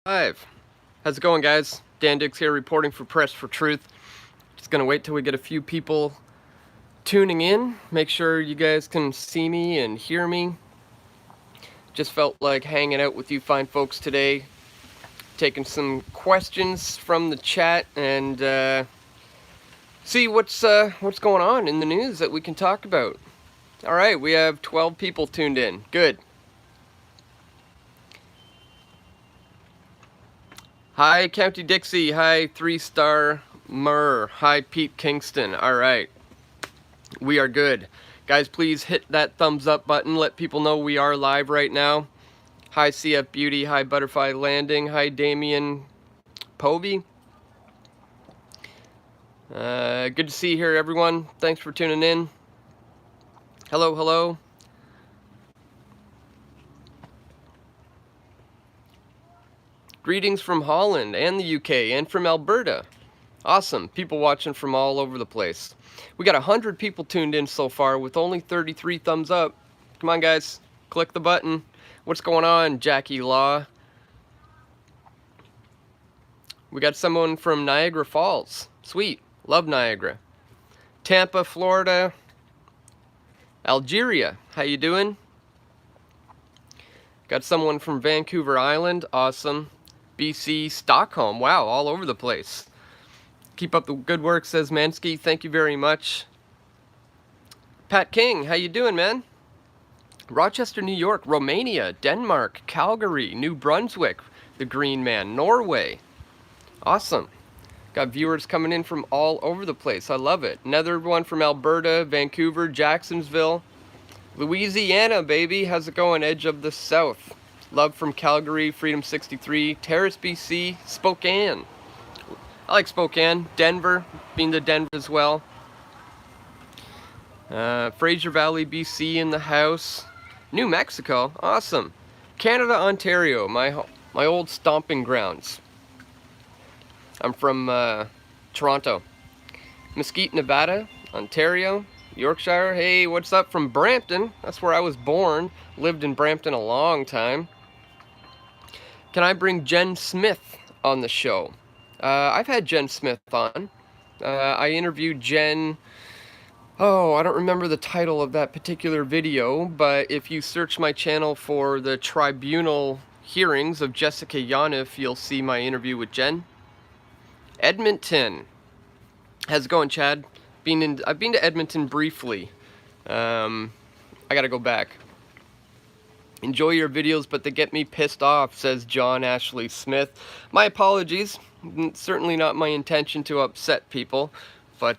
How's it going, guys? Dan Dix here, reporting for Press for Truth. Just gonna wait till we get a few people tuning in. Make sure you guys can see me and hear me. Just felt like hanging out with you fine folks today, taking some questions from the chat and see what's going on in the news that we can talk about. All right, we have 12 people tuned in. Good. Hi, County Dixie. Hi, 3-Star Murr. Hi, Pete Kingston. All right. We are good. Guys, please hit that thumbs up button. Let people know we are live right now. Hi, CF Beauty. Hi, Butterfly Landing. Hi, Damien Povey. Good to see you here, everyone. Thanks for tuning in. Hello, hello. Greetings from Holland and the UK and from Alberta. Awesome. People watching from all over the place. We got 100 people tuned in so far with only 33 thumbs up. Come on, guys. Click the button. What's going on, Jackie Law? We got someone from Niagara Falls. Sweet. Love Niagara. Tampa, Florida. Algeria. How you doing? Got someone from Vancouver Island. Awesome. BC, Stockholm. Wow, all over the place. Keep up the good work, says Mansky. Thank you very much. Pat King, how you doing, man? Rochester, New York, Romania, Denmark, Calgary, New Brunswick, the Green Man, Norway. Awesome. Got viewers coming in from all over the place. I love it. Another one from Alberta, Vancouver, Jacksonville, Louisiana, baby. How's it going? Edge of the South. Love from Calgary, Freedom 63, Terrace, BC, Spokane. I like Spokane. Denver, been to Denver as well. Fraser Valley, BC in the house. New Mexico, awesome. Canada, Ontario, my old stomping grounds. I'm from Toronto. Mesquite, Nevada, Ontario, Yorkshire. Hey, what's up from Brampton? That's where I was born. Lived in Brampton a long time. Can I bring Jen Smith on the show? I've had Jen Smith on. I interviewed Jen. Oh, I don't remember the title of that particular video, but if you search my channel for the tribunal hearings of Jessica Yaniv, you'll see my interview with Jen. Edmonton. How's it going, Chad? I've been to Edmonton briefly. I gotta go back. Enjoy your videos, but they get me pissed off, says John Ashley Smith. My apologies. Certainly not my intention to upset people, but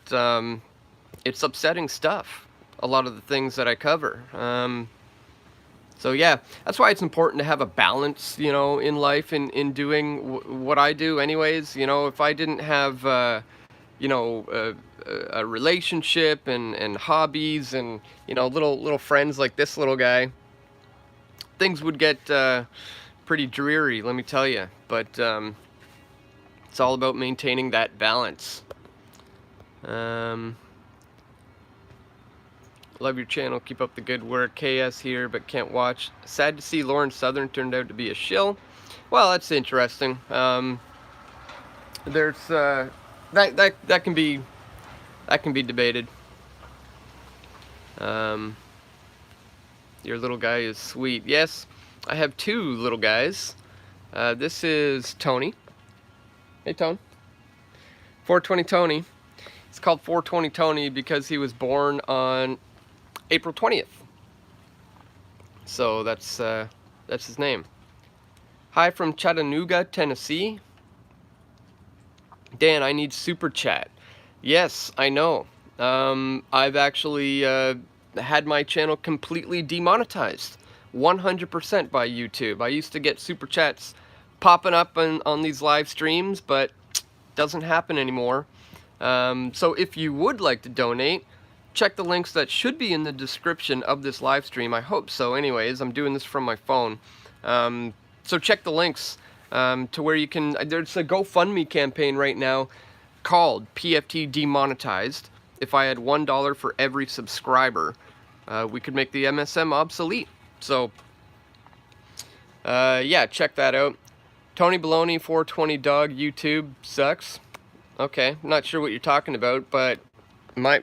it's upsetting stuff, a lot of the things that I cover. So yeah, that's why it's important to have a balance, you know, in life, in doing what I do anyways. You know, if I didn't have, you know, a relationship and hobbies and, you know, little friends like this little guy, things would get pretty dreary, let me tell you. But it's all about maintaining that balance. Love your channel. Keep up the good work. KS here, but can't watch. Sad to see Lauren Southern turned out to be a shill. Well, that's interesting. There's that can be debated. Your little guy is sweet. Yes, I have two little guys. This is Tony. Hey, Tone. 420 Tony. It's called 420 Tony because he was born on April 20th. So that's his name. Hi from Chattanooga, Tennessee. Dan, I need super chat. Yes, I know. I've actually had my channel completely demonetized, 100% by YouTube. I used to get super chats popping up on these live streams, but doesn't happen anymore. So if you would like to donate, check the links that should be in the description of this live stream. I hope so anyways. I'm doing this from my phone. So check the links to where you can. There's a GoFundMe campaign right now called PFT Demonetized. If I had $1 for every subscriber, we could make the MSM obsolete. So yeah, check that out. Tony Baloney 420 Dog YouTube sucks. Okay, not sure what you're talking about, but my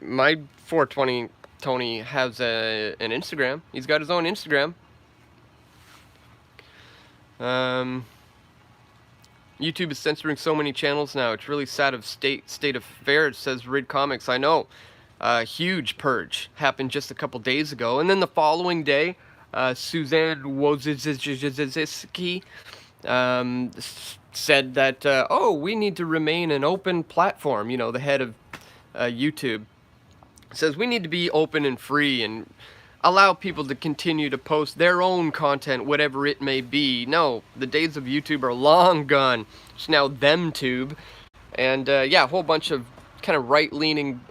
420 Tony has an Instagram. He's got his own Instagram. YouTube is censoring so many channels now. It's really sad of state of affairs, says Rid Comics. I know. Huge purge happened just a couple days ago, and then the following day, Suzanne Wojcicki said that, oh, we need to remain an open platform. You know, the head of YouTube says we need to be open and free and allow people to continue to post their own content, whatever it may be. No, the days of YouTube are long gone. It's now ThemTube. And yeah, a whole bunch of kind of right-leaning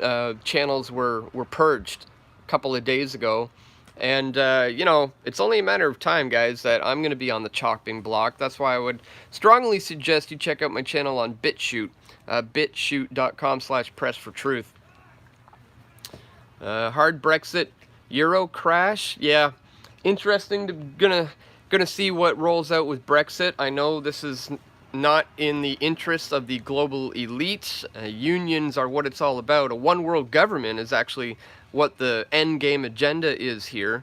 channels were purged a couple of days ago. And, you know, it's only a matter of time, guys, that I'm going to be on the chopping block. That's why I would strongly suggest you check out my channel on BitChute, bitshoot.com/pressfortruth. Hard Brexit, Euro crash, yeah, interesting. Gonna see what rolls out with Brexit. I know this is not in the interest of the global elite. Unions are what it's all about. A one world government is actually what the end game agenda is here.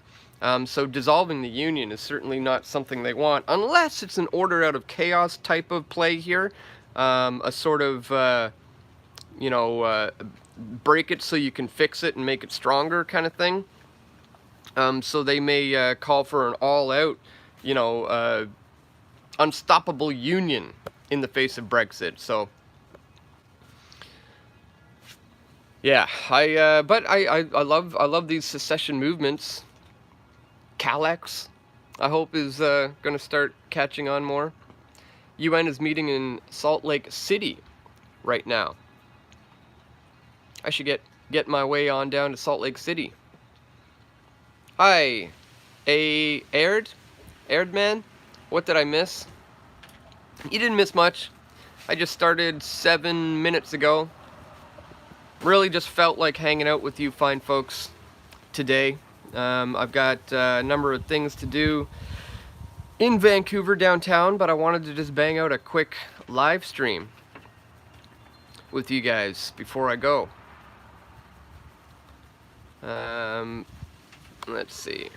So dissolving the union is certainly not something they want, unless it's an order out of chaos type of play here. A sort of, you know, break it so you can fix it and make it stronger kind of thing. So they may call for an all-out, you know, unstoppable union in the face of Brexit. So, yeah, but I love these secession movements. Calex, I hope, is going to start catching on more. UN is meeting in Salt Lake City right now. I should get my way on down to Salt Lake City. Hi, Aired man, what did I miss? You didn't miss much. I just started 7 minutes ago. Really just felt like hanging out with you fine folks today. I've got a number of things to do in Vancouver downtown, but I wanted to just bang out a quick live stream with you guys before I go. Let's see.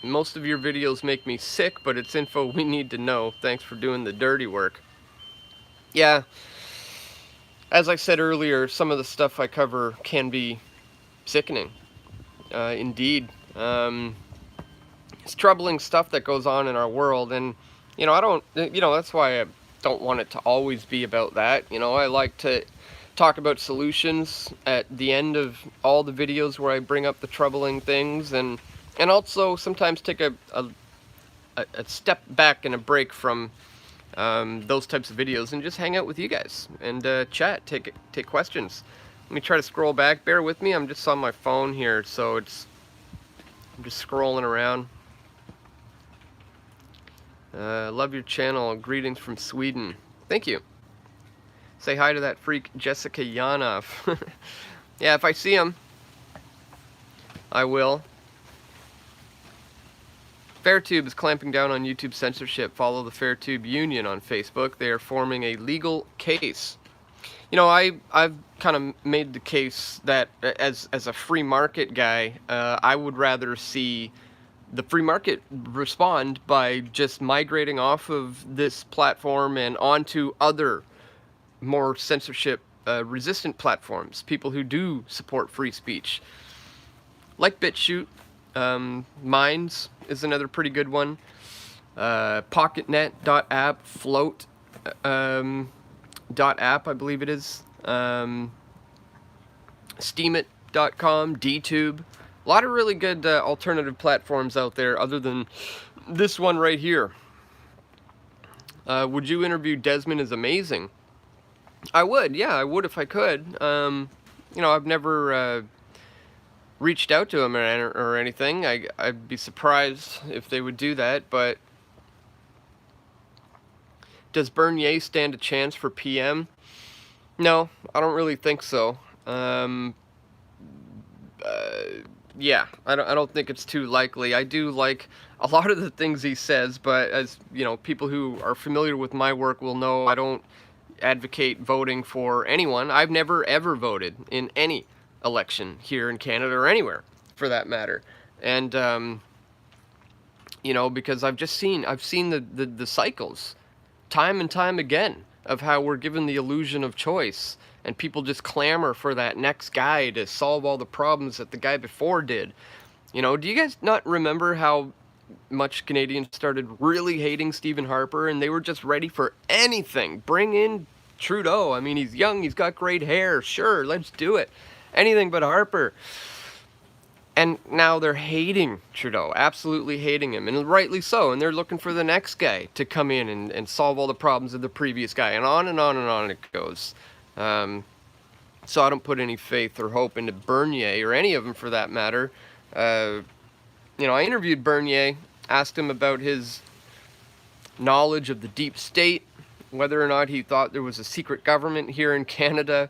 Most of your videos make me sick, but it's info we need to know. Thanks for doing the dirty work. Yeah, as I said earlier, some of the stuff I cover can be sickening. Indeed. It's troubling stuff that goes on in our world, and, you know, that's why I don't want it to always be about that. You know, I like to talk about solutions at the end of all the videos where I bring up the troubling things, and also sometimes take a step back and a break from those types of videos and just hang out with you guys and chat, take questions. Let me try to scroll back. Bear with me. I'm just on my phone here, so I'm just scrolling around. Love your channel. Greetings from Sweden. Thank you. Say hi to that freak Jessica Yanov. Yeah, if I see him, I will. Fairtube is clamping down on YouTube censorship. Follow the Fairtube Union on Facebook. They are forming a legal case. You know, I've kind of made the case that as a free market guy, I would rather see the free market respond by just migrating off of this platform and onto other more censorship resistant platforms, people who do support free speech, like BitChute. Minds is another pretty good one. Pocketnet.app, Float .app, I believe it is. Steemit.com, DTube. A lot of really good alternative platforms out there other than this one right here. Would you interview Desmond? Is amazing. I would, yeah, I would if I could. You know, I've never reached out to him or anything. I'd be surprised if they would do that, but does Bernier stand a chance for PM? No, I don't really think so. yeah, I don't think it's too likely. I do like a lot of the things he says, but as you know, people who are familiar with my work will know I don't advocate voting for anyone. I've never ever voted in any election here in Canada or anywhere for that matter. And you know, because I've seen the cycles time and time again of how we're given the illusion of choice and people just clamor for that next guy to solve all the problems that the guy before did. You know, do you guys not remember how much Canadians started really hating Stephen Harper and they were just ready for anything? Bring in Trudeau. I mean, he's young, he's got great hair. Sure, let's do it. Anything but Harper. And now they're hating Trudeau, absolutely hating him, and rightly so. And they're looking for the next guy to come in and solve all the problems of the previous guy, and on and on and on it goes. So I don't put any faith or hope into Bernier, or any of them for that matter. You know, I interviewed Bernier, asked him about his knowledge of the deep state, whether or not he thought there was a secret government here in Canada.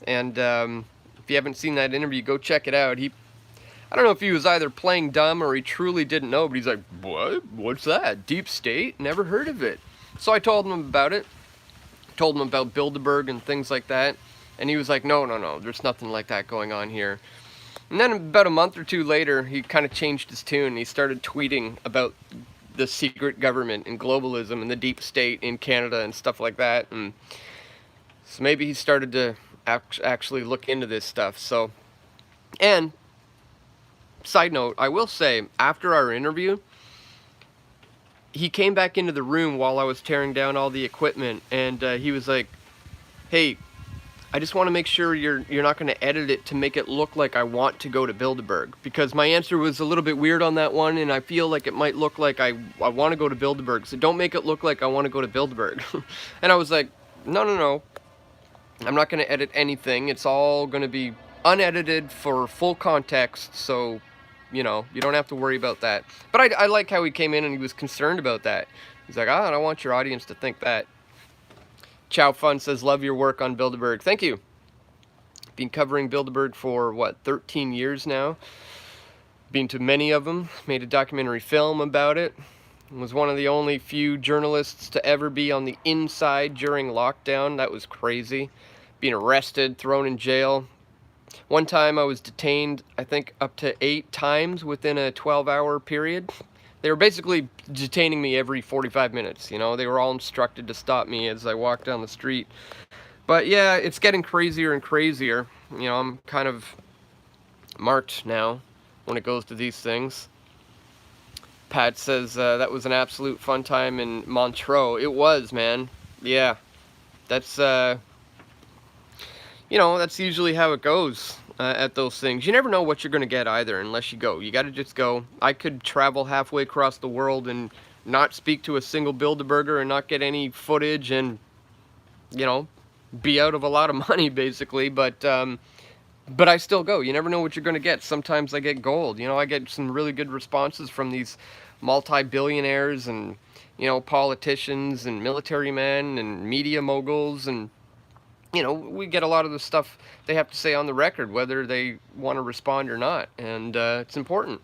And if you haven't seen that interview, go check it out. I don't know if he was either playing dumb or he truly didn't know, but he's like, what? What's that? Deep state? Never heard of it. So I told him about it. Told him about Bilderberg and things like that. And he was like, no, there's nothing like that going on here. And then about a month or two later, he kind of changed his tune. He started tweeting about the secret government and globalism and the deep state in Canada and stuff like that. And so maybe he started to actually look into this stuff. So, and side note, I will say, after our interview, he came back into the room while I was tearing down all the equipment, and he was like, hey, I just want to make sure you're not going to edit it to make it look like I want to go to Bilderberg, because my answer was a little bit weird on that one, and I feel like it might look like I want to go to Bilderberg, so don't make it look like I want to go to Bilderberg. And I was like, no, I'm not going to edit anything. It's all going to be unedited for full context, so you know, you don't have to worry about that. But I like how he came in and he was concerned about that. He's like, I don't want your audience to think that. Chow Fun says, love your work on Bilderberg. Thank you. Been covering Bilderberg for, 13 years now. Been to many of them. Made a documentary film about it. Was one of the only few journalists to ever be on the inside during lockdown. That was crazy. Being arrested, thrown in jail. One time I was detained, I think, up to 8 times within a 12-hour period. They were basically detaining me every 45 minutes, you know. They were all instructed to stop me as I walked down the street. But yeah, it's getting crazier and crazier. You know, I'm kind of marked now when it goes to these things. Pat says that was an absolute fun time in Montreux. It was, man. Yeah. That's, you know, that's usually how it goes at those things. You never know what you're going to get either unless you go. You got to just go. I could travel halfway across the world and not speak to a single Bilderberger and not get any footage and, you know, be out of a lot of money basically. But I still go. You never know what you're going to get. Sometimes I get gold. You know, I get some really good responses from these multi-billionaires and, you know, politicians and military men and media moguls, and you know, we get a lot of the stuff they have to say on the record, whether they want to respond or not, and it's important.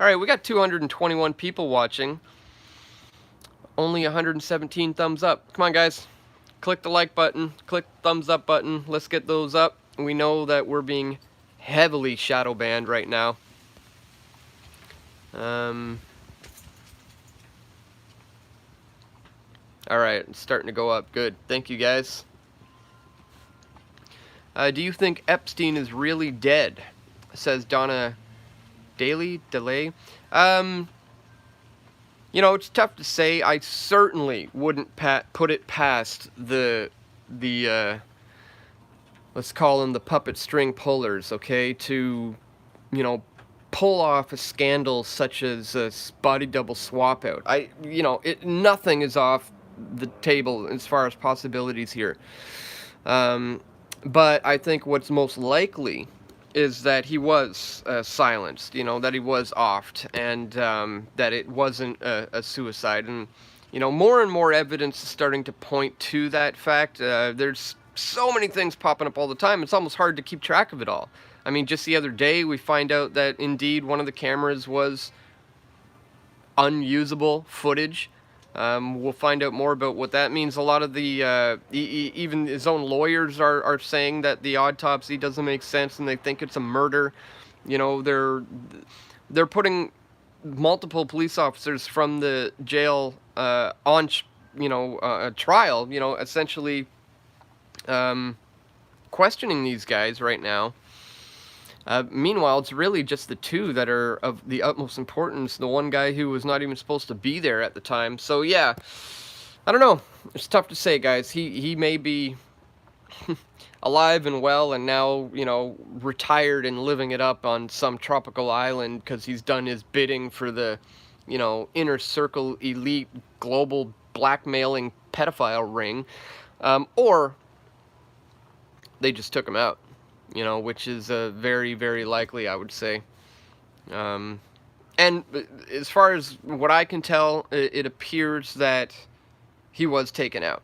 All right, we got 221 people watching. Only 117 thumbs up. Come on, guys. Click the like button. Click the thumbs up button. Let's get those up. We know that we're being heavily shadow banned right now. Alright, it's starting to go up. Good. Thank you, guys. Do you think Epstein is really dead? Says Donna Delay. You know, it's tough to say. I certainly wouldn't put it past the let's call them the puppet string pullers, okay, to, you know, pull off a scandal such as a body double swap out. You know, nothing is off the table as far as possibilities here. But I think what's most likely is that he was silenced, you know, that he was offed, and that it wasn't a suicide. And, you know, more and more evidence is starting to point to that fact. There's so many things popping up all the time, it's almost hard to keep track of it all. I mean, just the other day, we find out that indeed one of the cameras was unusable footage. We'll find out more about what that means. A lot of the, even his own lawyers are saying that the autopsy doesn't make sense and they think it's a murder. You know, they're putting multiple police officers from the jail on, a trial, essentially questioning these guys right now. Meanwhile, it's really just the two that are of the utmost importance. The one guy who was not even supposed to be there at the time. So yeah, I don't know. It's tough to say, guys. He may be alive and well and now, retired and living it up on some tropical island because he's done his bidding for the, inner circle elite global blackmailing pedophile ring. Or they just took him out. Which is very, very likely, I would say. And as far as what I can tell, it appears that he was taken out.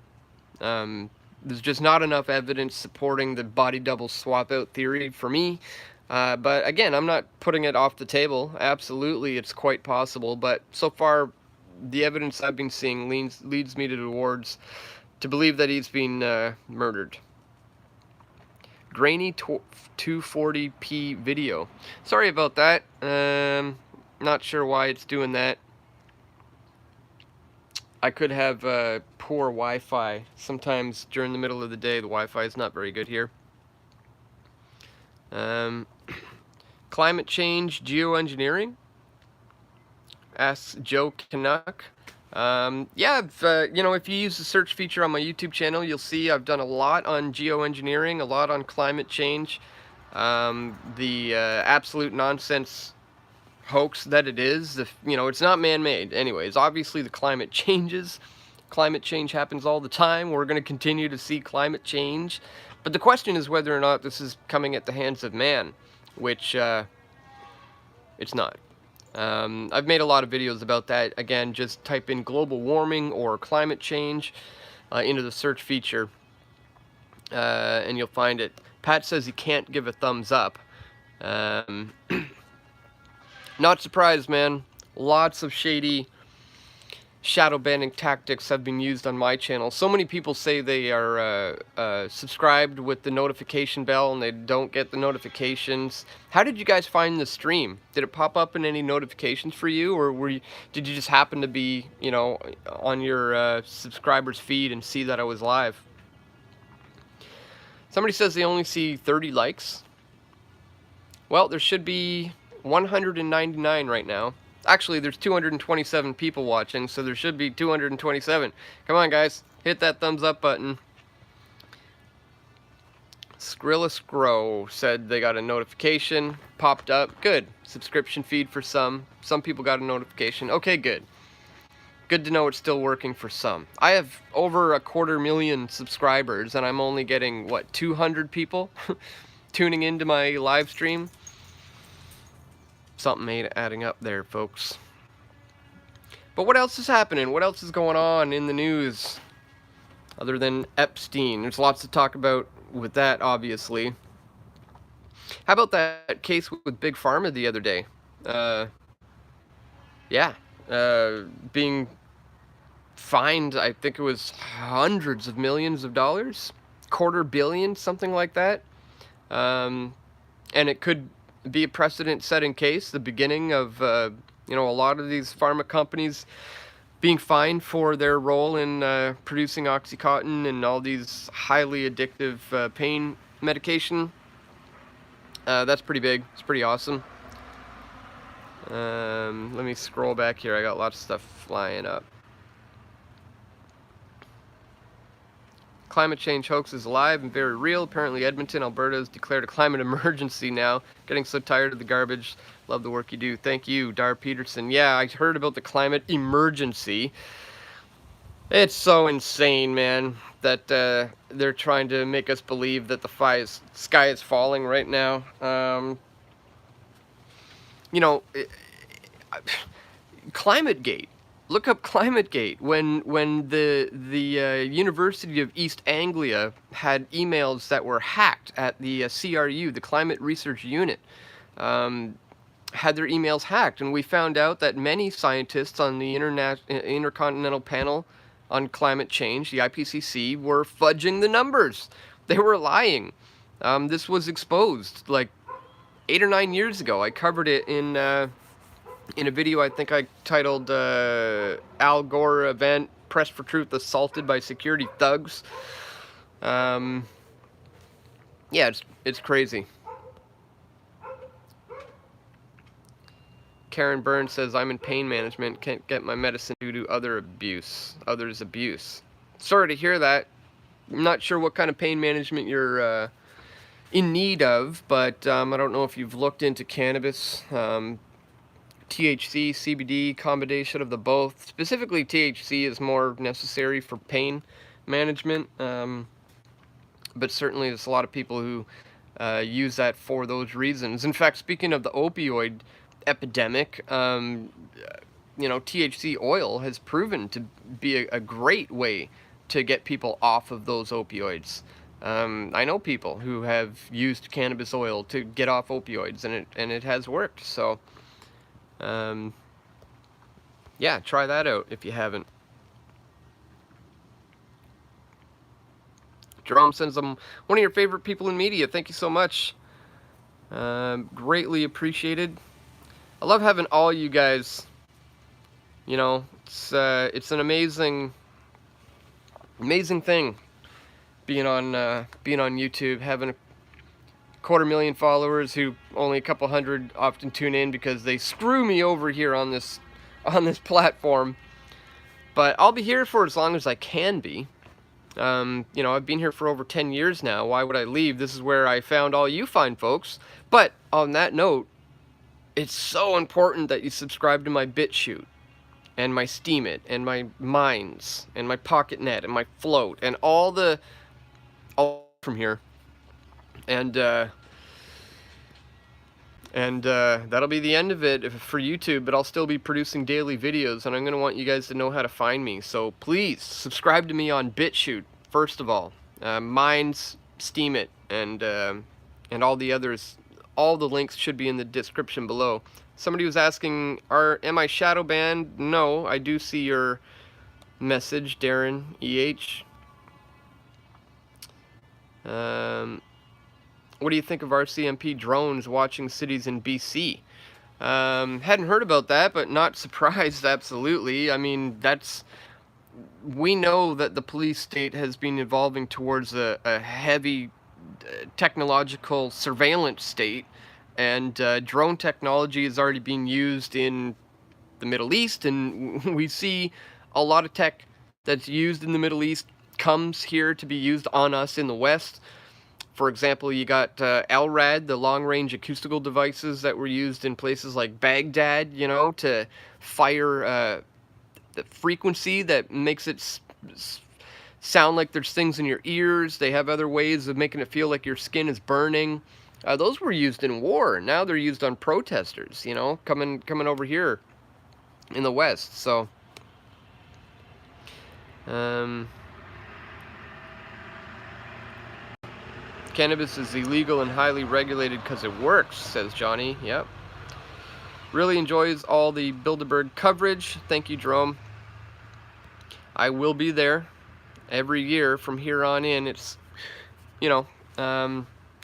There's just not enough evidence supporting the body double swap out theory for me. But again, I'm not putting it off the table. Absolutely, it's quite possible. But so far, the evidence I've been seeing leads me towards to believe that he's been murdered. Grainy 240p video. Sorry about that. Not sure why it's doing that. I could have poor Wi-Fi. Sometimes during the middle of the day, the Wi-Fi is not very good here. Climate change, geoengineering? Asks Joe Canuck. Yeah, if you use the search feature on my YouTube channel, you'll see I've done a lot on geoengineering, a lot on climate change, the absolute nonsense hoax that it is. It's not man-made. Anyways, obviously the climate changes. Climate change happens all the time. We're going to continue to see climate change. But the question is whether or not this is coming at the hands of man, which it's not. I've made a lot of videos about that. Again, just type in global warming or climate change into the search feature and you'll find it. Pat says he can't give a thumbs up. Not surprised, man. Lots of shady shadow banning tactics have been used on my channel. So many people say they are subscribed with the notification bell and they don't get the notifications. How did you guys find the stream? Did it pop up in any notifications for you, or did you just happen to be, on your subscribers feed and see that I was live? Somebody says they only see 30 likes. Well, there should be 199 right now. Actually, there's 227 people watching, so there should be 227. Come on, guys. Hit that thumbs up button. Skrilla Scrow said they got a notification. Popped up. Good. Subscription feed for some. Some people got a notification. Okay, good. Good to know it's still working for some. I have over 250,000 subscribers, and I'm only getting, 200 people tuning into my live stream? Something ain't adding up there, folks. But what else is happening? What else is going on in the news other than Epstein? There's lots to talk about with that, obviously. How about that case with Big Pharma the other day? Being fined, I think it was hundreds of millions of dollars, $250 million, something like that. And it could be a precedent-setting case, the beginning of, a lot of these pharma companies being fined for their role in producing OxyContin and all these highly addictive pain medication. That's pretty big. It's pretty awesome. Let me scroll back here. I got lots of stuff flying up. Climate change hoax is alive and very real. Apparently Edmonton, Alberta has declared a climate emergency now. Getting so tired of the garbage. Love the work you do. Thank you, Dar Peterson. Yeah, I heard about the climate emergency. It's so insane, man, that they're trying to make us believe that the sky is falling right now. ClimateGate. look up ClimateGate. When the University of East Anglia had emails that were hacked at the CRU, the Climate Research Unit, had their emails hacked, and we found out that many scientists on the Intercontinental Panel on Climate Change, the IPCC, were fudging the numbers. They were lying. This was exposed like 8 or 9 years ago. I covered it in a video I think I titled Al Gore Event, Press for Truth Assaulted by Security Thugs. Yeah, it's crazy. Karen Burns says, I'm in pain management, can't get my medicine due to others' abuse. Sorry to hear that. I'm not sure what kind of pain management you're in need of, but I don't know if you've looked into cannabis. THC, CBD, combination of the both. Specifically, THC is more necessary for pain management, but certainly there's a lot of people who use that for those reasons. In fact, speaking of the opioid epidemic, THC oil has proven to be a great way to get people off of those opioids. I know people who have used cannabis oil to get off opioids, and it has worked. So, yeah, try that out if you haven't. Jerome says, I'm one of your favorite people in media. Thank you so much. Greatly appreciated. I love having all you guys. It's an amazing thing being on YouTube, having a 250,000 followers who only a couple hundred often tune in because they screw me over here on this platform. But I'll be here for as long as I can be. I've been here for over 10 years now. Why would I leave? This is where I found all you fine folks. But on that note, it's so important that you subscribe to my BitChute and my Steemit and my Mines and my PocketNet and my Float and all from here. And that'll be the end of it for YouTube, but I'll still be producing daily videos, and I'm going to want you guys to know how to find me. So please subscribe to me on BitChute, first of all. Mines, Steemit, and all the others. All the links should be in the description below. Somebody was asking, am I shadow banned? No, I do see your message, Darren EH. What do you think of RCMP drones watching cities in BC? Hadn't heard about that, but not surprised, absolutely. I mean, we know that the police state has been evolving towards a heavy technological surveillance state, and drone technology is already being used in the Middle East, and we see a lot of tech that's used in the Middle East comes here to be used on us in the West. For example, you got LRAD, the long-range acoustical devices that were used in places like Baghdad, to fire the frequency that makes it sound like there's things in your ears. They have other ways of making it feel like your skin is burning. Those were used in war. Now they're used on protesters, coming over here in the West. So, cannabis is illegal and highly regulated because it works, says Johnny. Yep. Really enjoys all the Bilderberg coverage. Thank you, Jerome. I will be there every year from here on in. It's,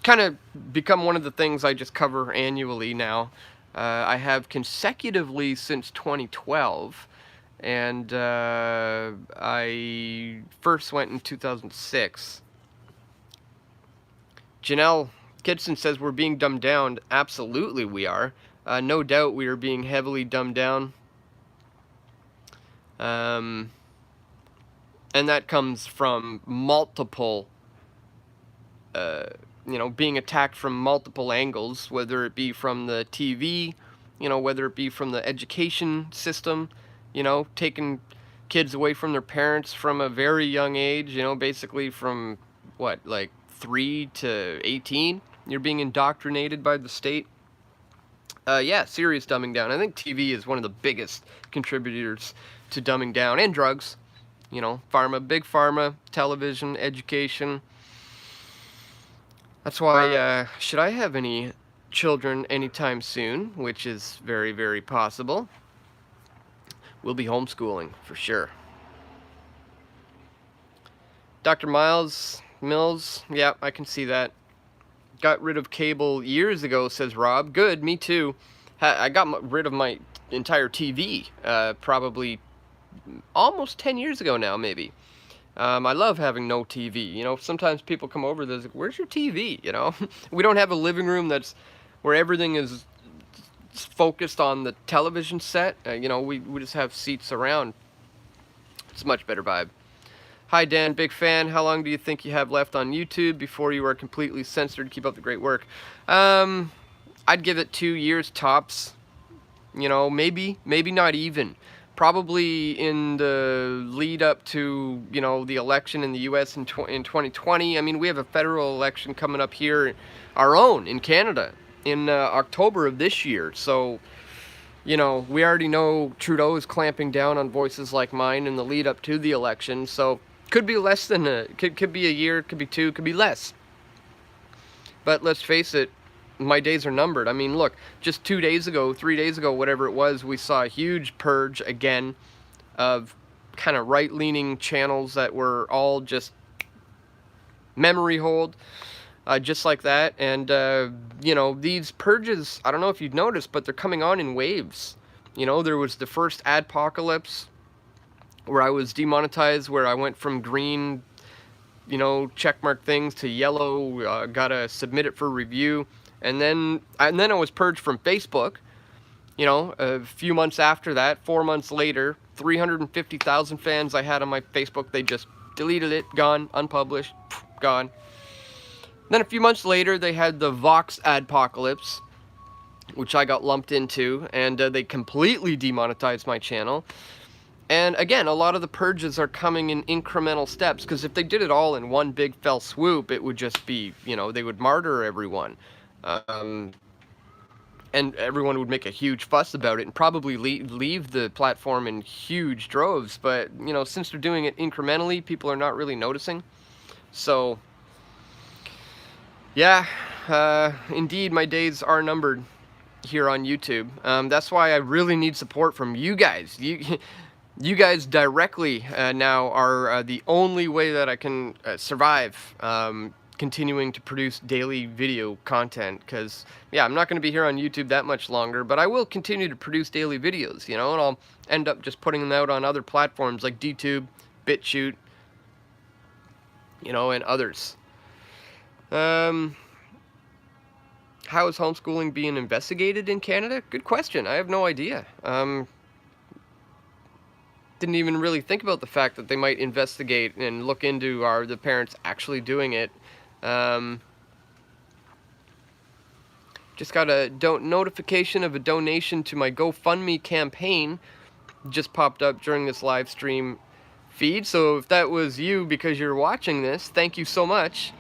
kind of become one of the things I just cover annually now. I have consecutively since 2012, and I first went in 2006. Janelle Kitson says we're being dumbed down. Absolutely we are. No doubt we are being heavily dumbed down. And that comes from multiple, being attacked from multiple angles, whether it be from the TV, whether it be from the education system, taking kids away from their parents from a very young age, basically from, 3 to 18, you're being indoctrinated by the state. Yeah, serious dumbing down. I think TV is one of the biggest contributors to dumbing down, and drugs. You know, pharma, big pharma, television, education. That's why, should I have any children anytime soon, which is very, very possible, we'll be homeschooling for sure. Dr. Mills, yeah, I can see that. Got rid of cable years ago, says Rob. Good, me too. I got rid of my entire TV, probably almost 10 years ago now, maybe. I love having no TV. You know, sometimes people come over, they're like, where's your TV? You know, we don't have a living room that's where everything is focused on the television set. You know, we just have seats around. It's a much better vibe. Hi Dan, big fan. How long do you think you have left on YouTube before you are completely censored? Keep up the great work. I'd give it 2 years tops. You know, maybe not even. Probably in the lead up to, you know, the election in the US in 2020. I mean, we have a federal election coming up here, our own, in Canada, in October of this year. So, you know, we already know Trudeau is clamping down on voices like mine in the lead up to the election. So, could be less than could be a year, could be 2, could be less. But let's face it, my days are numbered. I mean, look, just 2 days ago, 3 days ago, whatever it was, we saw a huge purge again of kind of right-leaning channels that were all just memory hold, just like that. And, you know, these purges, I don't know if you've noticed, but they're coming on in waves. You know, there was the first adpocalypse where I was demonetized, where I went from green, you know, checkmark things to yellow, gotta submit it for review. And then I was purged from Facebook. You know, a few months after that, 4 months later, 350,000 fans I had on my Facebook, they just deleted it, gone, unpublished, gone. Then a few months later, they had the Vox adpocalypse, which I got lumped into, and they completely demonetized my channel. And again, a lot of the purges are coming in incremental steps, because if they did it all in one big fell swoop, it would just be, you know, they would martyr everyone. And everyone would make a huge fuss about it and probably leave the platform in huge droves. But, you know, since they're doing it incrementally, people are not really noticing. So, yeah, indeed, my days are numbered here on YouTube. That's why I really need support from you guys. You guys directly now are the only way that I can survive continuing to produce daily video content, because, yeah, I'm not going to be here on YouTube that much longer, but I will continue to produce daily videos, you know, and I'll end up just putting them out on other platforms like DTube, BitChute, you know, and others. How is homeschooling being investigated in Canada? Good question. I have no idea. Didn't even really think about the fact that they might investigate and look into are the parents actually doing it. Just got a notification of a donation to my GoFundMe campaign. Just popped up during this live stream feed. So if that was you because you're watching this, thank you so much.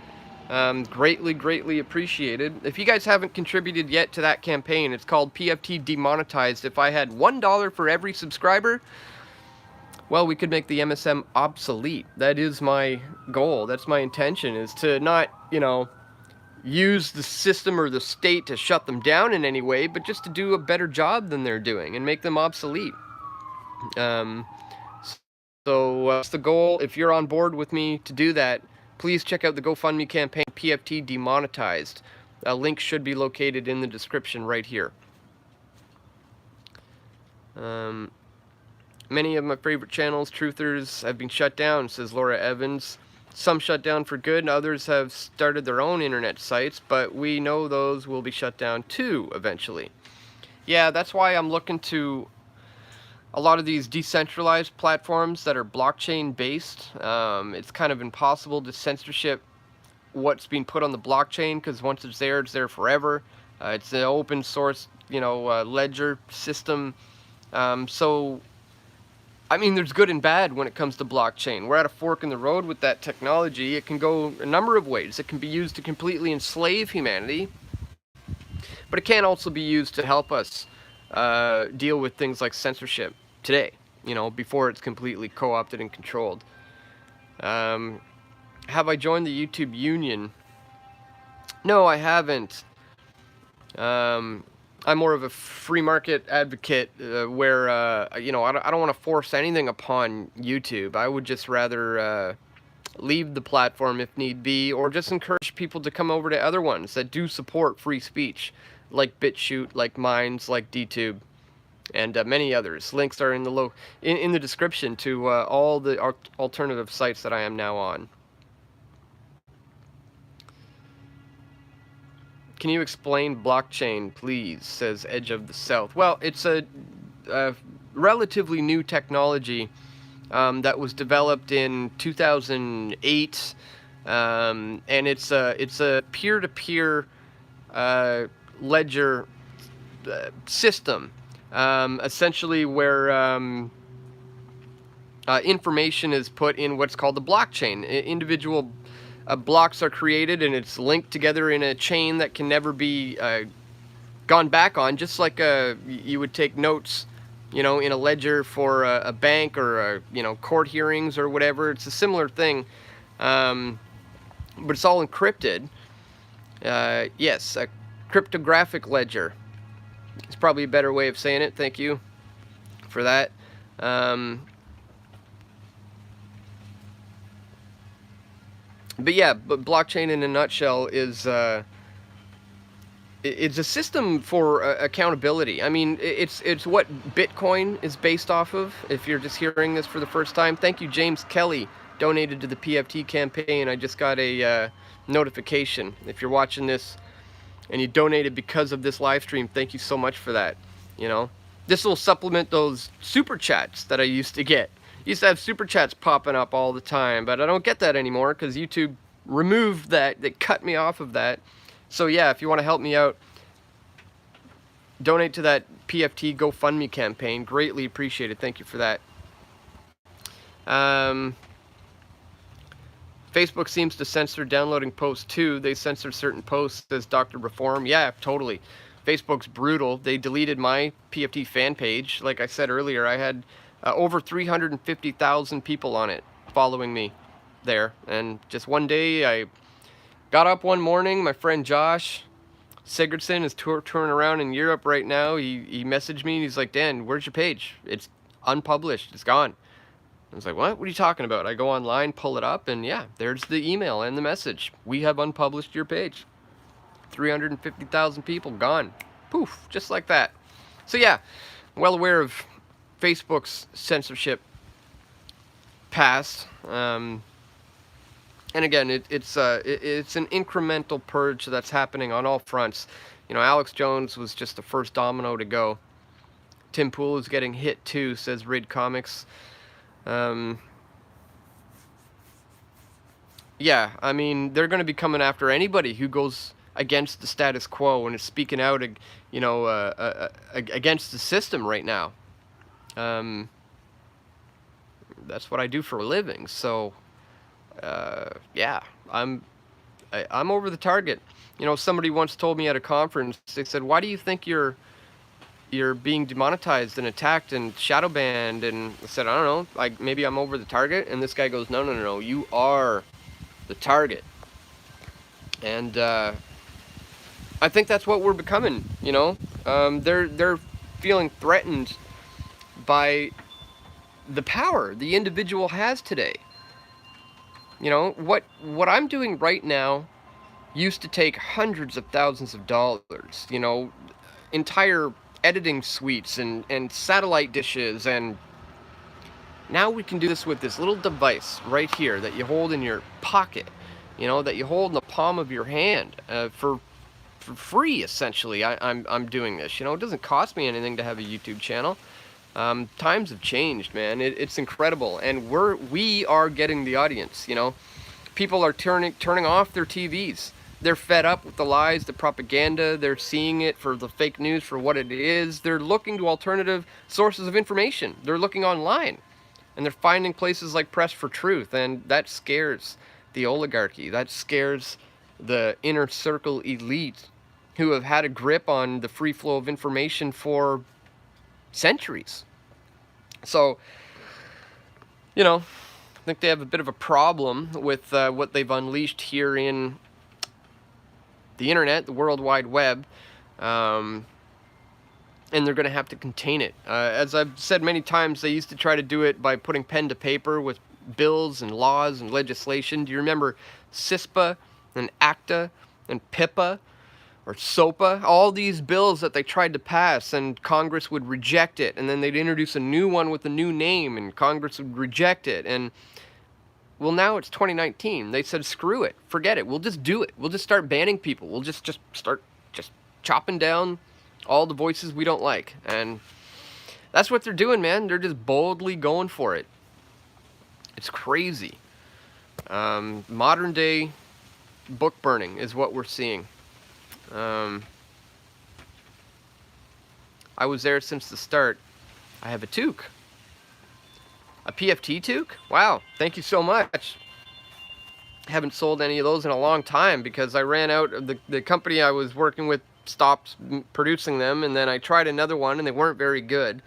Greatly appreciated. If you guys haven't contributed yet to that campaign, it's called PFT Demonetized. If I had $1 for every subscriber, well, we could make the MSM obsolete. That is my goal. That's my intention, is to not, you know, use the system or the state to shut them down in any way, but just to do a better job than they're doing and make them obsolete. So that's the goal. If you're on board with me to do that, please check out the GoFundMe campaign, PFT Demonetized. A link should be located in the description right here. Many of my favorite channels, truthers, have been shut down, says Laura Evans. Some shut down for good, and others have started their own internet sites, but we know those will be shut down too, eventually. Yeah, that's why I'm looking to a lot of these decentralized platforms that are blockchain-based. It's kind of impossible to censorship what's being put on the blockchain, because once it's there forever. It's an open source, you know, ledger system. So, I mean, there's good and bad when it comes to blockchain. We're at a fork in the road with that technology. It can go a number of ways. It can be used to completely enslave humanity, but it can also be used to help us deal with things like censorship today. you know, before it's completely co-opted and controlled. Have I joined the YouTube Union? No, I haven't. I'm more of a free market advocate, where you know, I don't want to force anything upon YouTube. I would just rather leave the platform if need be, or just encourage people to come over to other ones that do support free speech, like BitChute, like Minds, like DTube, and many others. Links are in the in the description to all the alternative sites that I am now on. Can you explain blockchain, please? Says Edge of the South. Well, it's a relatively new technology that was developed in 2008, and it's a peer-to-peer ledger system, essentially where information is put in what's called the blockchain. Individual blocks are created, and it's linked together in a chain that can never be gone back on, just like you would take notes, you know, in a ledger for a bank or you know, court hearings or whatever. It's a similar thing, but it's all encrypted. Yes, a cryptographic ledger. It's probably a better way of saying it. Thank you for that. But yeah, but blockchain in a nutshell is it's a system for accountability. I mean, it's what Bitcoin is based off of. If you're just hearing this for the first time, thank you, James Kelly, donated to the PFT campaign. I just got a notification. If you're watching this and you donated because of this live stream, thank you so much for that. You know, this will supplement those super chats that I used to get. Used to have super chats popping up all the time, but I don't get that anymore because YouTube removed that. They cut me off of that. So yeah, if you want to help me out, donate to that PFT GoFundMe campaign. Greatly appreciated. Thank you for that. Facebook seems to censor downloading posts too. They censor certain posts as Dr. Reform. Yeah, totally. Facebook's brutal. They deleted my PFT fan page. Like I said earlier, I had over 350,000 people on it following me there. And just one day, I got up one morning. My friend Josh Sigurdsson is touring around in Europe right now. He messaged me and he's like, Dan, where's your page? It's unpublished. It's gone. I was like, what? What are you talking about? I go online, pull it up, and yeah, there's the email and the message. We have unpublished your page. 350,000 people gone. Poof, just like that. So yeah, well aware of Facebook's censorship past. And again, it's an incremental purge that's happening on all fronts. You know, Alex Jones was just the first domino to go. Tim Pool is getting hit too, says Rid Comics. Yeah, I mean, they're going to be coming after anybody who goes against the status quo and is speaking out, you know, against the system right now. That's what I do for a living. So, yeah, I'm over the target. You know, somebody once told me at a conference, they said, why do you think you're being demonetized and attacked and shadow banned? And I said, I don't know, like maybe I'm over the target. And this guy goes, no, you are the target. And I think that's what we're becoming. You know, they're feeling threatened by the power the individual has today. You know, what I'm doing right now used to take hundreds of thousands of dollars. You know, entire editing suites and satellite dishes, and now we can do this with this little device right here that you hold in your pocket, you know, that you hold in the palm of your hand, for free, essentially. I'm doing this. You know, it doesn't cost me anything to have a YouTube channel. Times have changed, man. It's incredible, and we are getting the audience. You know, people are turning off their TVs. They're fed up with the lies, the propaganda. They're seeing it for the fake news for what it is. They're looking to alternative sources of information. They're looking online, and they're finding places like Press for Truth, and that scares the oligarchy. That scares the inner circle elite who have had a grip on the free flow of information for centuries. So, you know, I think they have a bit of a problem with what they've unleashed here in the internet, the World Wide Web, and they're going to have to contain it. As I've said many times, they used to try to do it by putting pen to paper with bills and laws and legislation. Do you remember CISPA and ACTA and PIPA or SOPA? All these bills that they tried to pass, and Congress would reject it, and then they'd introduce a new one with a new name, and Congress would reject it. And well, now it's 2019. They said, screw it, forget it. We'll just do it. We'll just start banning people. We'll just start chopping down all the voices we don't like. And that's what they're doing, man. They're just boldly going for it. It's crazy. Modern day book burning is what we're seeing. I was there since the start. I have a toque. A PFT toque? Wow, thank you so much. I haven't sold any of those in a long time because I ran out of the company I was working with stopped producing them, and then I tried another one and they weren't very good,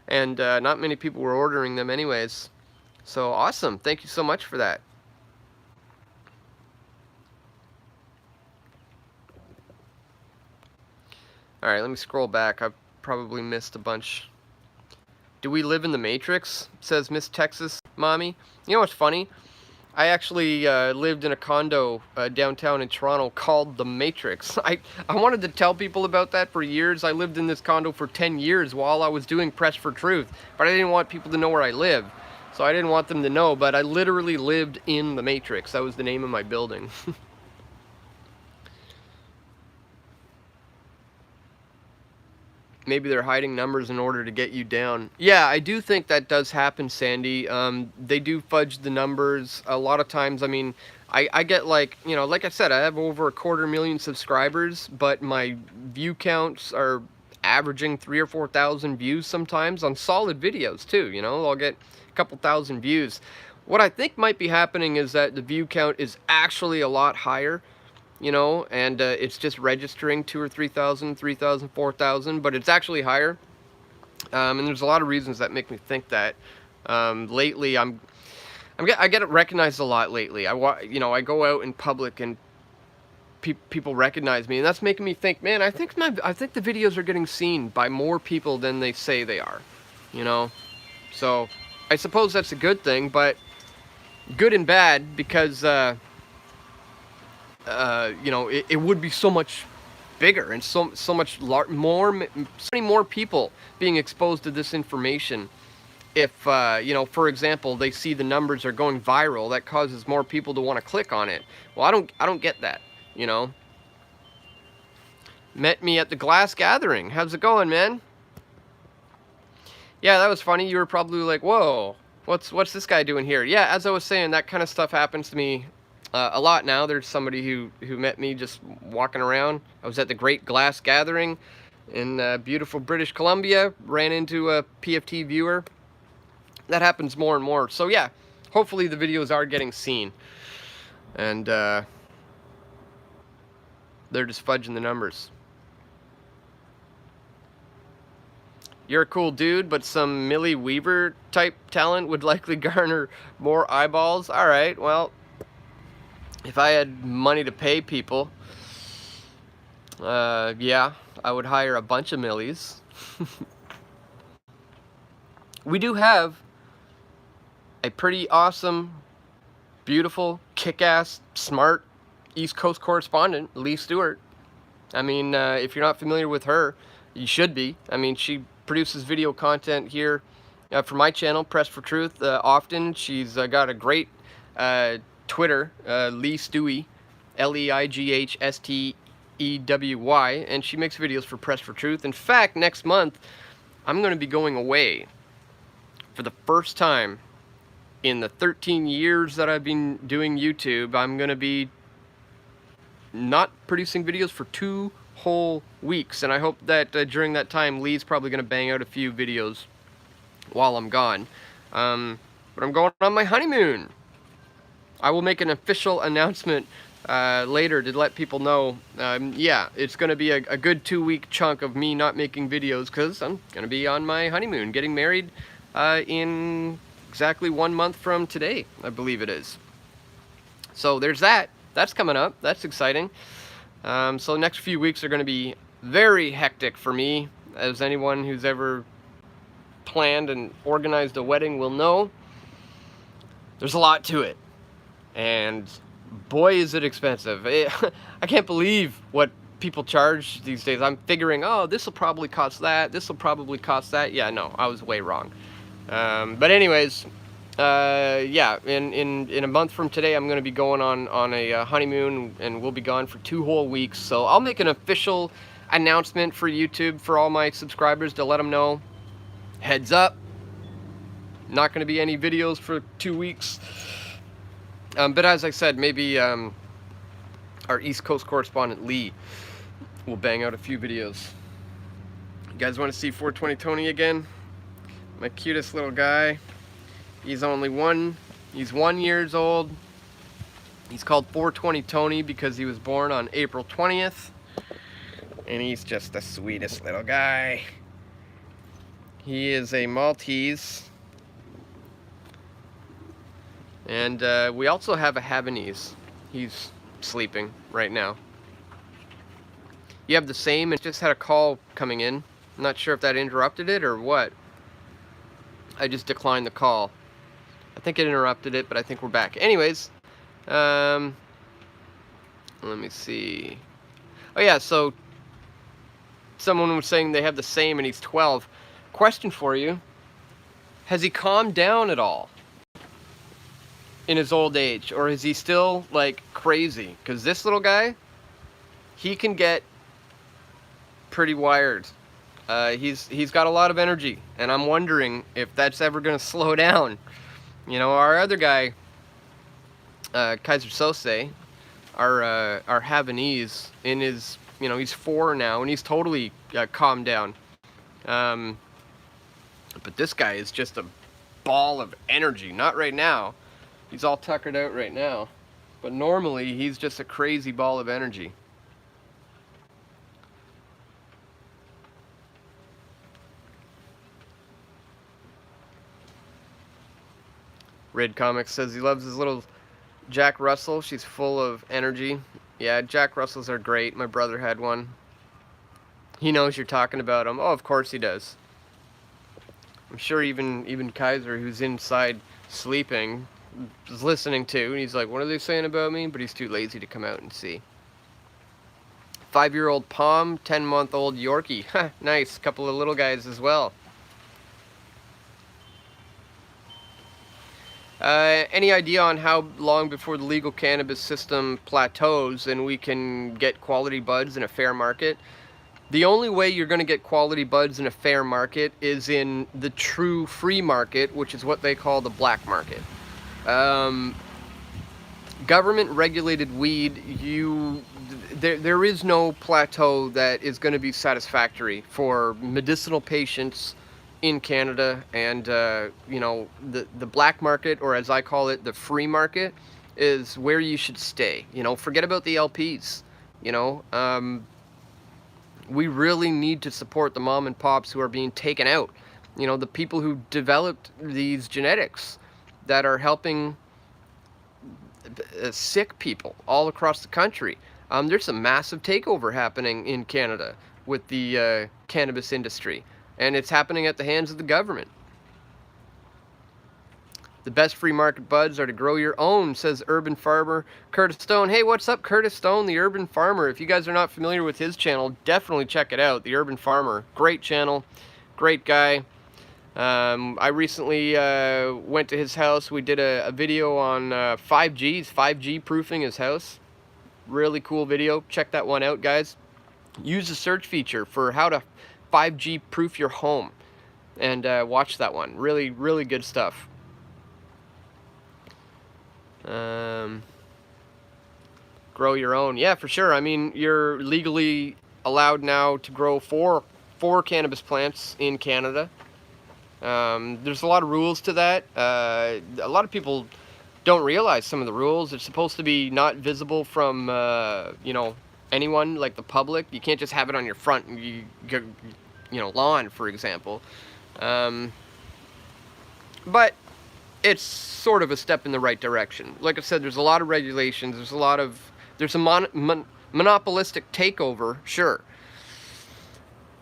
and not many people were ordering them anyways. So awesome, thank you so much for that. Alright, let me scroll back. I've probably missed a bunch. Do we live in the Matrix? Says Miss Texas Mommy. You know what's funny? I actually lived in a condo downtown in Toronto called the Matrix. I wanted to tell people about that for years. I lived in this condo for 10 years while I was doing Press for Truth, but I didn't want people to know where I live. So I didn't want them to know, but I literally lived in the Matrix. That was the name of my building. Maybe they're hiding numbers in order to get you down. Yeah, I do think that does happen, Sandy. They do fudge the numbers a lot of times. I mean, I get like, you know, like I said, I have over 250,000 subscribers, but my view counts are averaging 3,000 or 4,000 views sometimes on solid videos too. You know, I'll get a couple thousand views. What I think might be happening is that the view count is actually a lot higher, you know, and it's just registering 2,000 or 3,000, 3,000, 4,000, but it's actually higher. And there's a lot of reasons that make me think that. Lately, I get it recognized a lot lately. You know, I go out in public and people recognize me, and that's making me think, man, I think the videos are getting seen by more people than they say they are. You know, so I suppose that's a good thing, but good and bad because. You know, it would be so much bigger and so much so many more people being exposed to this information. If you know, for example, they see the numbers are going viral, that causes more people to want to click on it. Well, I don't get that. You know, met me at the Glass Gathering. How's it going, man? Yeah, that was funny. You were probably like, whoa, what's this guy doing here? Yeah, as I was saying, that kind of stuff happens to me a lot now. There's somebody who met me just walking around. I was at the Great Glass Gathering in beautiful British Columbia. Ran into a PFT viewer. That happens more and more. So yeah, hopefully the videos are getting seen. And they're just fudging the numbers. You're a cool dude, but some Millie Weaver type talent would likely garner more eyeballs. Alright, well, if I had money to pay people, yeah, I would hire a bunch of Millies. We do have a pretty awesome, beautiful, kick-ass, smart East Coast correspondent, Lee Stewart. I mean, if you're not familiar with her, you should be. I mean, she produces video content here for my channel, Press for Truth, often. She's got a great Twitter, Lee Stewie, Leighstewy, and she makes videos for Press for Truth. In fact, next month, I'm going to be going away for the first time in the 13 years that I've been doing YouTube. I'm going to be not producing videos for 2 whole weeks, and I hope that during that time, Lee's probably going to bang out a few videos while I'm gone. But I'm going on my honeymoon. I will make an official announcement later to let people know. Yeah, it's going to be a good 2-week chunk of me not making videos because I'm going to be on my honeymoon, getting married in exactly 1 month from today, I believe it is. So there's that. That's coming up. That's exciting. So the next few weeks are going to be very hectic for me, as anyone who's ever planned and organized a wedding will know. There's a lot to it, and boy is it expensive. I can't believe what people charge these days. I'm figuring, oh, this will probably cost that, this will probably cost that. Yeah, no, I was way wrong. But anyways, yeah, in a month from today, I'm going to be going on a honeymoon, and we'll be gone for 2 whole weeks. So I'll make an official announcement for YouTube for all my subscribers to let them know, heads up, not going to be any videos for 2 weeks. But as I said, maybe our East Coast correspondent Lee will bang out a few videos. You guys want to see 420 Tony again? My cutest little guy. He's 1 years old. He's called 420 Tony because he was born on April 20th. And he's just the sweetest little guy. He is a Maltese. And we also have a Havanese. He's sleeping right now. You have the same, and just had a call coming in. I'm not sure if that interrupted it or what. I just declined the call. I think it interrupted it, but I think we're back. Anyways, let me see. Oh yeah, so someone was saying they have the same and he's 12. Question for you. Has he calmed down at all in his old age, or is he still like crazy? Because this little guy, he can get pretty wired. He's got a lot of energy, and I'm wondering if that's ever going to slow down. You know, our other guy, Kaiser Sose, our Havanese, in his, you know, he's 4 now, and he's totally calmed down. But this guy is just a ball of energy. Not right now. He's all tuckered out right now. But normally, he's just a crazy ball of energy. Red Comics says he loves his little Jack Russell. She's full of energy. Yeah, Jack Russells are great. My brother had one. He knows you're talking about him. Oh, of course he does. I'm sure even Kaiser, who's inside sleeping, is listening too, and he's like, what are they saying about me? But he's too lazy to come out and see. 5-year-old Pom, 10-month-old Yorkie. Nice. Couple of little guys as well. Any idea on how long before the legal cannabis system plateaus and we can get quality buds in a fair market? The only way you're going to get quality buds in a fair market is in the true free market, which is what they call the black market. Government regulated weed, there is no plateau that is going to be satisfactory for medicinal patients in Canada, and you know, the black market, or as I call it, the free market, is where you should stay. You know, forget about the LPs. You know, we really need to support the mom and pops who are being taken out. You know, the people who developed these genetics that are helping sick people all across the country. There's a massive takeover happening in Canada with the cannabis industry. And it's happening at the hands of the government. The best free market buds are to grow your own, says urban farmer Curtis Stone. Hey, what's up, Curtis Stone, the urban farmer? If you guys are not familiar with his channel, definitely check it out. The urban farmer, great channel, great guy. I recently went to his house. We did a video on 5G proofing his house. Really cool video. Check that one out, guys. Use the search feature for how to 5G proof your home, and watch that one. Really, really good stuff. Grow your own. Yeah, for sure. I mean, you're legally allowed now to grow four cannabis plants in Canada. There's a lot of rules to that. A lot of people don't realize some of the rules. It's supposed to be not visible from, you know, anyone, like the public. You can't just have it on your front, you know, lawn, for example. But it's sort of a step in the right direction. Like I said, there's a lot of regulations. There's a monopolistic takeover, sure.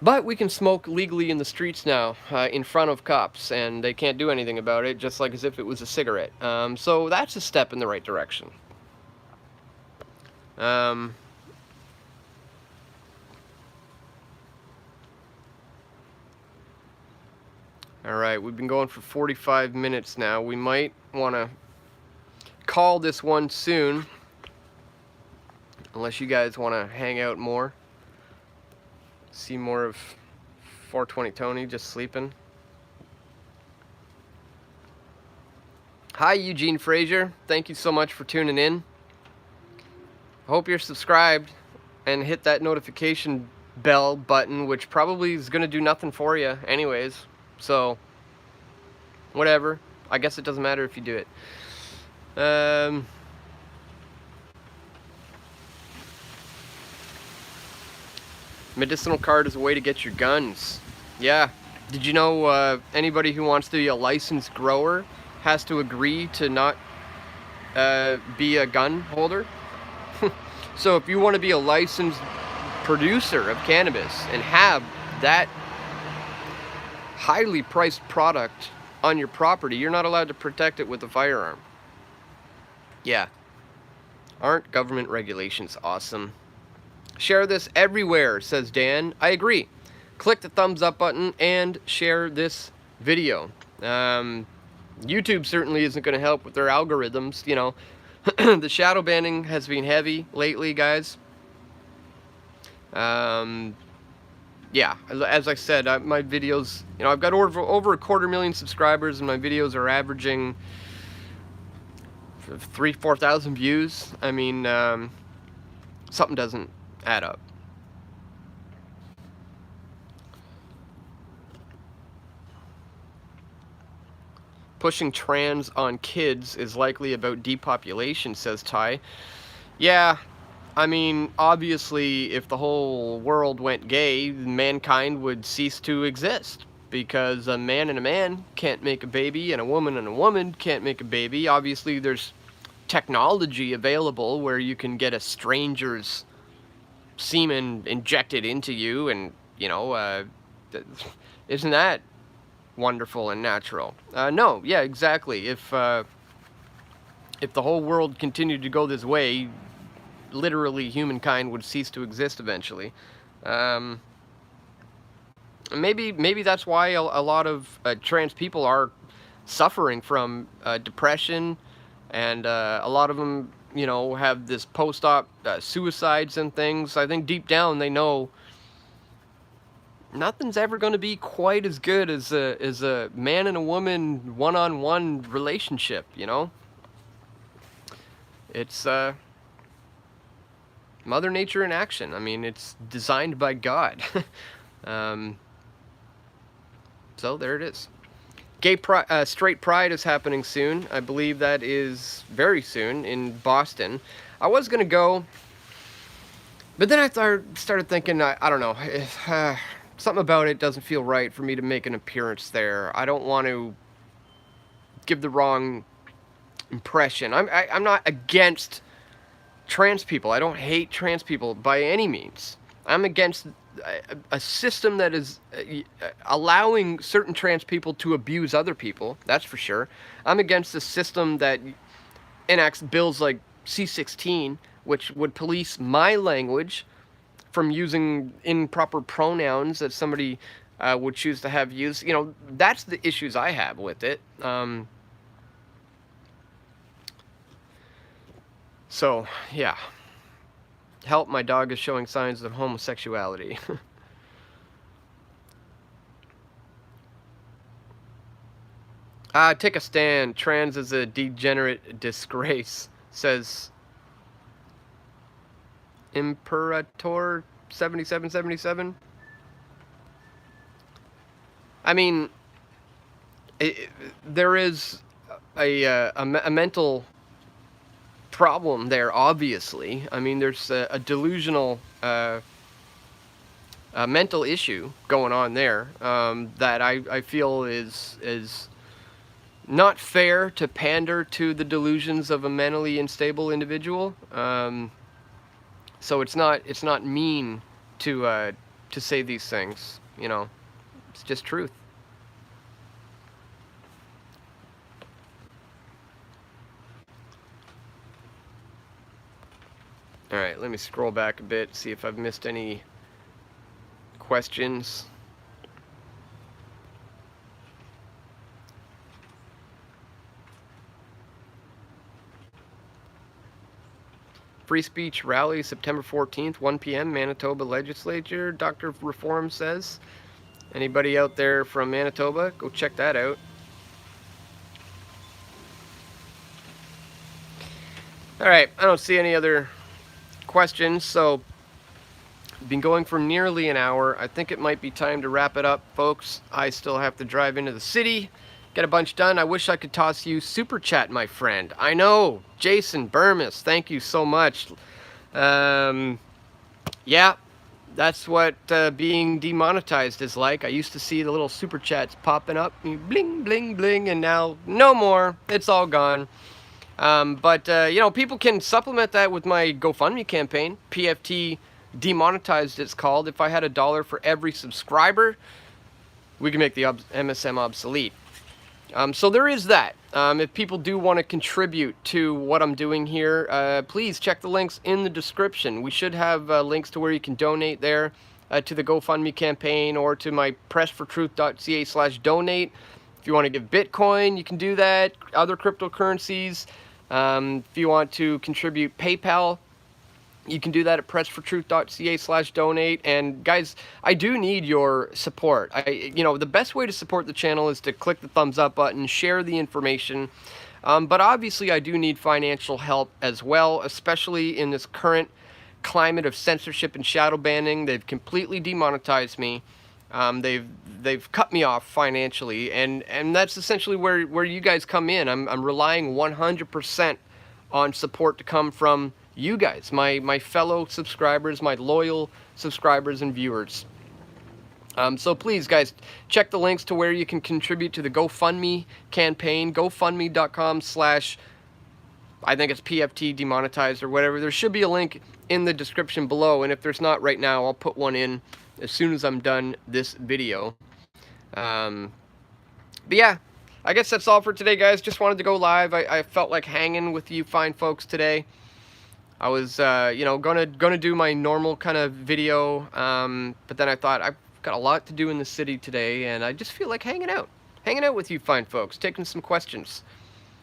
But we can smoke legally in the streets now, in front of cops, and they can't do anything about it, just like as if it was a cigarette. So that's a step in the right direction. Alright, we've been going for 45 minutes now. We might want to call this one soon, unless you guys want to hang out more. See more of 420 Tony just sleeping. Hi, Eugene Frazier. Thank you so much for tuning in. I hope you're subscribed and hit that notification bell button, which probably is going to do nothing for you anyways. So, whatever. I guess it doesn't matter if you do it. Medicinal card is a way to get your guns. Yeah. Did you know anybody who wants to be a licensed grower has to agree to not be a gun holder? So if you want to be a licensed producer of cannabis and have that highly priced product on your property, you're not allowed to protect it with a firearm. Yeah. Aren't government regulations awesome? Share this everywhere, says Dan. I agree. Click the thumbs up button and share this video. YouTube certainly isn't going to help with their algorithms, you know. The shadow banning has been heavy lately, guys. Yeah, as I said, my videos, you know, I've got over 250,000 subscribers, and my videos are averaging 3,000-4,000 views. I mean, something doesn't add up. Pushing trans on kids is likely about depopulation, says Ty. Yeah, I mean, obviously, if the whole world went gay, mankind would cease to exist. Because a man and a man can't make a baby, and a woman can't make a baby. Obviously, there's technology available where you can get a stranger's semen injected into you, and, you know, isn't that wonderful and natural? No, yeah, exactly. If the whole world continued to go this way, literally humankind would cease to exist eventually. Maybe that's why a lot of trans people are suffering from depression, and a lot of them, you know, have this post-op suicides and things. I think deep down they know nothing's ever going to be quite as good as a man and a woman one-on-one relationship, you know? It's Mother Nature in action. I mean, it's designed by God. So there it is. Straight Pride is happening soon. I believe that is very soon in Boston. I was going to go, but then I started thinking, I don't know, something about it doesn't feel right for me to make an appearance there. I don't want to give the wrong impression. I'm not against trans people. I don't hate trans people by any means. I'm against a system that is allowing certain trans people to abuse other people. That's for sure. I'm against a system that enacts bills like C-16, which would police my language from using improper pronouns that somebody would choose to have used. You know, that's the issues I have with it. So, yeah. Help, my dog is showing signs of homosexuality. Take a stand. Trans is a degenerate disgrace, says Imperator 7777. I mean, there is a mental problem there, obviously. I mean, there's a delusional mental issue going on there that I feel is not fair to pander to the delusions of a mentally unstable individual. So it's not mean to say these things. You know, it's just truth. All right, let me scroll back a bit, see if I've missed any questions. Free speech rally September 14th, 1 p.m. Manitoba Legislature, Dr. Reform says. Anybody out there from Manitoba, go check that out. All right, I don't see any other questions, so been going for nearly an hour. I think it might be time to wrap it up, folks. I still have to drive into the city, get a bunch done. I wish I could toss you super chat, my friend. I know, Jason Burmis, thank you so much. Yeah, that's what being demonetized is like. I used to see the little super chats popping up, bling, bling, bling, and now no more. It's all gone. But you know, people can supplement that with my GoFundMe campaign, PFT Demonetized it's called. If I had $1 for every subscriber, we can make the MSM obsolete. So there is that. If people do want to contribute to what I'm doing here, please check the links in the description. We should have links to where you can donate there, to the GoFundMe campaign or to my pressfortruth.ca/donate. If you want to give Bitcoin, you can do that. Other cryptocurrencies. If you want to contribute PayPal, you can do that at pressfortruth.ca/donate. And guys, I do need your support. You know, the best way to support the channel is to click the thumbs up button, share the information. But obviously I do need financial help as well, especially in this current climate of censorship and shadow banning. They've completely demonetized me. They've cut me off financially, and that's essentially where you guys come in. I'm relying 100% on support to come from you guys, my fellow subscribers, my loyal subscribers and viewers. So please, guys, check the links to where you can contribute to the GoFundMe campaign, gofundme.com/ I think it's PFT demonetized or whatever. There should be a link in the description below, and if there's not right now, I'll put one in as soon as I'm done this video. But yeah, I guess that's all for today, guys. Just wanted to go live. I felt like hanging with you fine folks today. I was, you know, gonna do my normal kind of video, but then I thought I've got a lot to do in the city today, and I just feel like hanging out with you fine folks, taking some questions.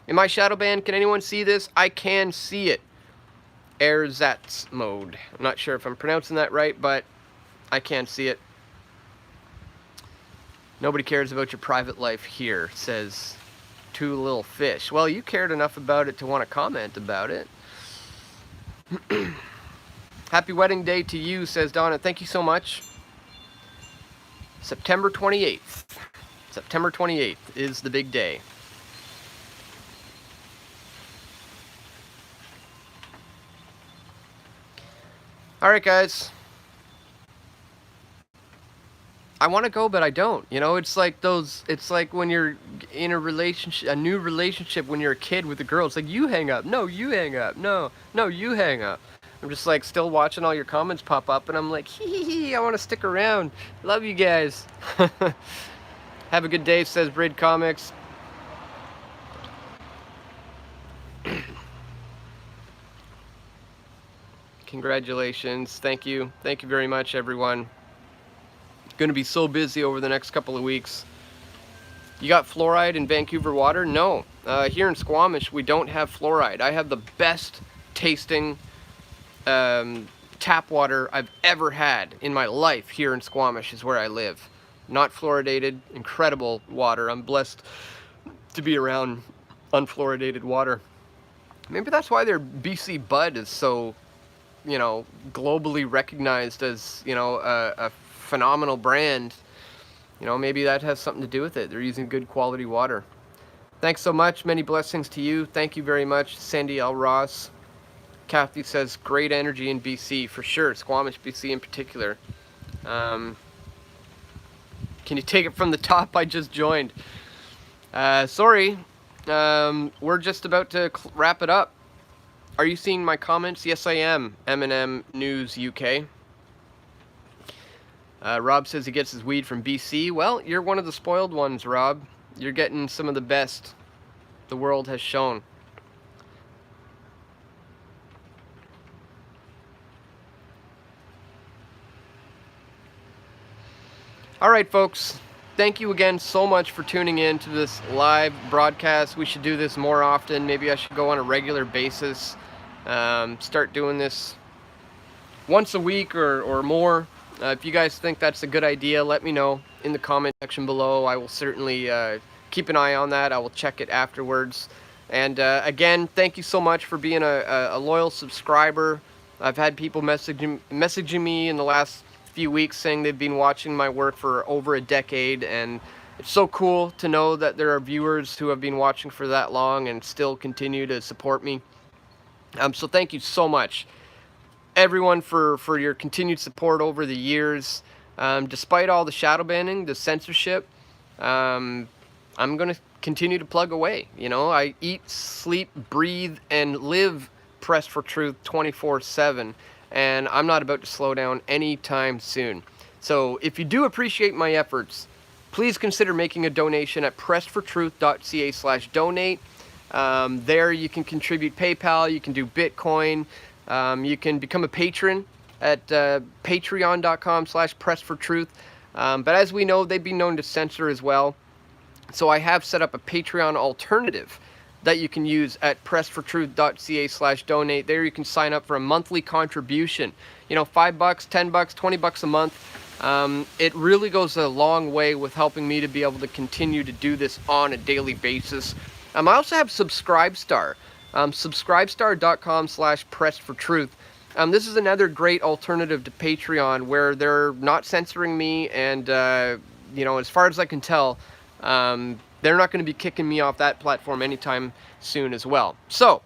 In my shadow ban, can anyone see this? I can see it. Ersatz mode. I'm not sure if I'm pronouncing that right, but I can see it. Nobody cares about your private life here, says Two Little Fish. Well, you cared enough about it to want to comment about it. Happy wedding day to you, says Donna. Thank you so much. September 28th. September 28th is the big day. Alright, guys. I want to go, but I don't. You know, it's like when you're in a relationship, a new relationship when you're a kid with a girl. It's like, you hang up. No, you hang up. No, you hang up. I'm just like still watching all your comments pop up, and I'm like, hee, I want to stick around. Love you guys. Have a good day, says Braid Comics. Congratulations. Thank you very much, everyone. Going to be so busy over the next couple of weeks. You got fluoride in Vancouver water? No. Here in Squamish, we don't have fluoride. I have the best tasting tap water I've ever had in my life. Here in Squamish is where I live. Not fluoridated, incredible water. I'm blessed to be around unfluoridated water. Maybe that's why their BC Bud is so, you know, globally recognized as, you know, a phenomenal brand. You know, maybe that has something to do with it. They're using good quality water. Thanks so much. Many blessings to you. Thank you very much, Sandy L. Ross. Kathy says, great energy in BC. For sure. Squamish, BC in particular. Can you take it from the top? I just joined. Sorry. We're just about to wrap it up. Are you seeing my comments? Yes, I am. M&M News UK. Rob says he gets his weed from BC. Well, you're one of the spoiled ones, Rob. You're getting some of the best the world has shown. Alright, folks. Thank you again so much for tuning in to this live broadcast. We should do this more often. Maybe I should go on a regular basis. Start doing this once a week or more. If you guys think that's a good idea, let me know in the comment section below. I will certainly keep an eye on that. I will check it afterwards. And again, thank you so much for being a loyal subscriber. I've had people messaging me in the last few weeks saying they've been watching my work for over a decade, and it's so cool to know that there are viewers who have been watching for that long and still continue to support me. So thank you so much, everyone, for your continued support over the years. Despite all the shadow banning, the censorship, I'm going to continue to plug away. You know, I eat, sleep, breathe, and live Press for Truth 24/7. And I'm not about to slow down anytime soon. So if you do appreciate my efforts, please consider making a donation at pressfortruth.ca/donate. There you can contribute PayPal, you can do Bitcoin, you can become a patron at patreon.com/pressfortruth. But as we know, they've been known to censor as well. So I have set up a Patreon alternative that you can use at pressfortruth.ca/donate. There you can sign up for a monthly contribution. You know, $5, $10, $20 a month. It really goes a long way with helping me to be able to continue to do this on a daily basis. I also have Subscribestar. Subscribestar.com/pressfortruth. This is another great alternative to Patreon where they're not censoring me, and you know, as far as I can tell, they're not going to be kicking me off that platform anytime soon as well. So,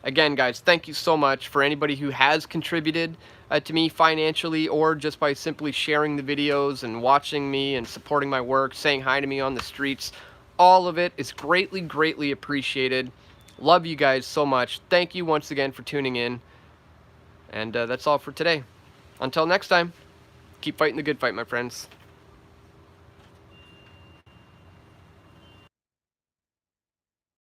again, guys, thank you so much for anybody who has contributed to me financially, or just by simply sharing the videos and watching me and supporting my work, saying hi to me on the streets. All of it is greatly, greatly appreciated. Love you guys so much. Thank you once again for tuning in. And that's all for today. Until next time, keep fighting the good fight, my friends.